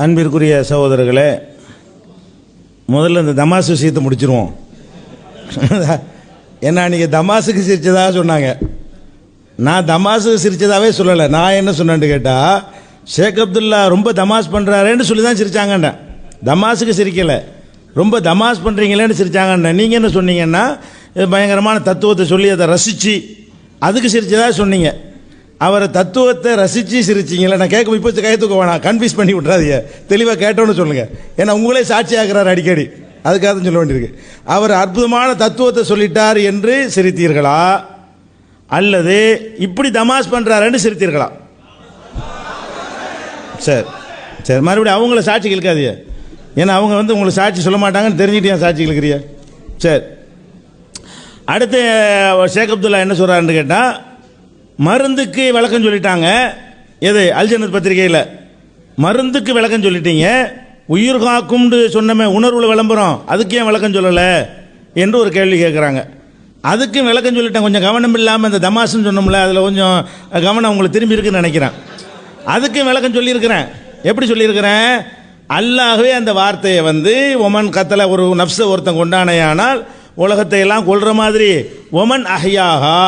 அன்பிற்குரிய சகோதரர்களே, முதல்ல இந்த தமாசு விஷயத்தை முடிச்சிருவோம். ஏன்னா நீங்கள் தமாசுக்கு சிரிச்சதாக சொன்னாங்க. நான் தமாசுக்கு சிரிச்சதாகவே சொல்லலை. நான் என்ன சொன்னேன்னு கேட்டால், ஷேக் அப்துல்லா ரொம்ப தமாஸ் பண்ணுறாருன்னு சொல்லி தான் சிரிச்சாங்கண்ணே. தமாசுக்கு சிரிக்கலை, ரொம்ப தமாஸ் பண்ணுறீங்களேன்னு சிரிச்சாங்கண்ணே. நீங்கள் என்ன சொன்னீங்கன்னா, பயங்கரமான தத்துவத்தை சொல்லி அதை ரசித்து அதுக்கு சிரிச்சதாக சொன்னீங்க. அவரை தத்துவத்தை ரசித்து சிரிச்சிங்களே. நான் கேட்க இப்போ கைத்துக்க வேணாம், கன்ஃபியூஸ் பண்ணி விட்றாதீங்க, தெளிவாக கேட்டோன்னு சொல்லுங்கள். ஏன்னா உங்களே சாட்சி ஆகிறார் அடிக்கடி, அதுக்காக தான் சொல்ல வேண்டியிருக்கு. அவர் அற்புதமான தத்துவத்தை சொல்லிட்டார் என்று சிரித்தீர்களா, அல்லது இப்படி தமாஸ் பண்ணுறாருன்னு சிரித்தீர்களா? சரி சரி, மறுபடியும் அவங்கள சாட்சி கேட்காதீங்க. ஏன்னா அவங்க உங்களுக்கு சாட்சி சொல்ல மாட்டாங்கன்னு தெரிஞ்சுட்டு ஏன் சாட்சி கேட்குறிய? சரி, அடுத்து ஷேக் அப்துல்லா என்ன சொல்கிறாருன்னு கேட்டால், மருந்துக்கு விளக்கம் சொல்லிட்டாங்க. எது? அல்ஜன்னத் பத்திரிகையில் மருந்துக்கு விளக்கம் சொல்லிட்டீங்க. உயிர் காக்கும்னு சொன்னமே உணர்வுல விளம்பரம், அதுக்கு ஏன் விளக்கம் சொல்லலை என்று ஒரு கேள்வி கேட்குறாங்க. அதுக்கும் விளக்கம் சொல்லிட்டேன். கொஞ்சம் கவனம் இல்லாமல் இந்த தமாசுன்னு சொன்னோம்ல, அதில் கொஞ்சம் கவனம் உங்களுக்கு திரும்பி இருக்குன்னு நினைக்கிறேன். அதுக்கும் விளக்கம் சொல்லியிருக்கிறேன். எப்படி சொல்லியிருக்கிறேன்? அல்லாஹ்வே அந்த வார்த்தையை ஒமன் கத்தல, ஒரு நப்சை ஒருத்தன் கொண்டானையானால் உலகத்தை எல்லாம் கொள்ற மாதிரி, ஒமன் அஹ்யாஹா,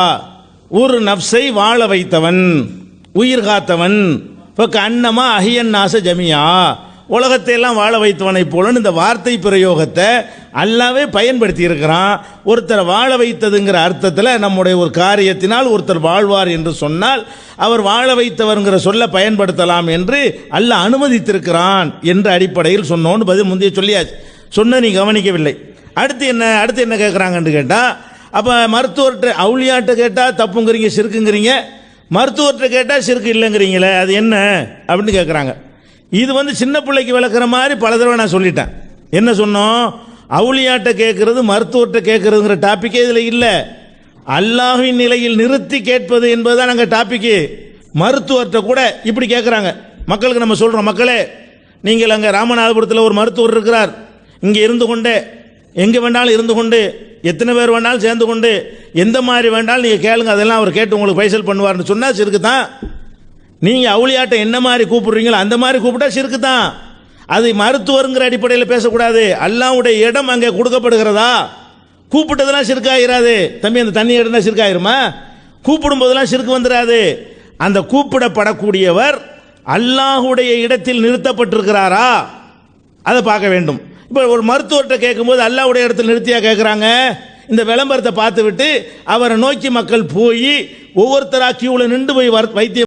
ஒரு நப்சை வாழ வைத்தவன், உயிர் காத்தவன், இப்போ அன்னமா அஹியன் நாச ஜமியா, உலகத்தை எல்லாம் வாழ வைத்தவனை போலன்னு இந்த வார்த்தை பிரயோகத்தை அல்லாவே பயன்படுத்தி இருக்கிறான். ஒருத்தர் வாழ வைத்ததுங்கிற அர்த்தத்தில் நம்முடைய ஒரு காரியத்தினால் ஒருத்தர் வாழ்வார் என்று சொன்னால் அவர் வாழ வைத்தவர்ங்கிற சொல்ல பயன்படுத்தலாம் என்று அல்லாஹ் அனுமதித்திருக்கிறான் என்ற அடிப்படையில் சொன்னோன்னு பதில் முந்தைய சொல்லியாச்சு. சொன்ன நீ கவனிக்கவில்லை. அடுத்து என்ன கேட்குறாங்கன்னு கேட்டால், அப்போ மருத்துவர்கிட்ட அவுளியாட்ட கேட்டால் தப்புங்கிறீங்க, சிறுக்குங்கிறீங்க, மருத்துவர்கிட்ட கேட்டால் சிறுக்கு இல்லைங்கிறீங்களே, அது என்ன அப்படின்னு கேட்குறாங்க. இது சின்ன பிள்ளைக்கு விளக்குற மாதிரி பல தடவை நான் சொல்லிட்டேன். என்ன சொன்னோம்? அவுளியாட்ட கேட்கறது மருத்துவர்கிட்ட கேட்கறதுங்கிற டாப்பிக்கே இதில் இல்லை. அல்லாஹ்வின் நிலையில் நிறுத்தி கேட்பது என்பதுதான் நாங்கள் டாப்பிக்கு. மருத்துவர்கிட்ட கூட இப்படி கேட்குறாங்க. மக்களுக்கு நம்ம சொல்கிறோம், மக்களே நீங்கள் அங்கே ராமநாதபுரத்தில் ஒரு மருத்துவர் இருக்கிறார், இங்கே இருந்து கொண்டே எங்கே வேண்டாலும் இருந்து கொண்டு எத்தனை பேர் வேணாலும் சேர்ந்து கொண்டு எந்த மாதிரி வேண்டாலும் நீங்கள் கேளுங்க, அதெல்லாம் அவர் கேட்டு உங்களுக்கு பைசல் பண்ணுவார்னு சொன்னால் சிறுக்கு தான். நீங்கள் அவுளியாட்ட என்ன மாதிரி கூப்பிடுறீங்களோ அந்த மாதிரி கூப்பிட்டா சிறுக்கு தான். அது மருத்துவருங்கிற அடிப்படையில் பேசக்கூடாது. அல்லாஹ்வுடைய இடம் அங்கே கொடுக்கப்படுகிறதா? கூப்பிட்டதெல்லாம் சிறுக்காயிராது. தம்பி, அந்த தண்ணி இடம்னா சிறுக்காயிருமா? கூப்பிடும் போதெல்லாம் சிறுக்கு வந்துடாது. அந்த கூப்பிடப்படக்கூடியவர் அல்லாஹ்வுடைய இடத்தில் நிறுத்தப்பட்டிருக்கிறாரா, அதை பார்க்க வேண்டும். இப்போ ஒரு மருத்துவர்கிட்ட கேட்கும்போது அல்லாஹ்வுடைய இடத்தில் நிறுத்தியா கேட்குறாங்க? இந்த விளம்பரத்தை பார்த்து விட்டு அவரை நோக்கி மக்கள் போய் ஒவ்வொருத்தரா கியூவில் நின்று போய் வைத்தியம்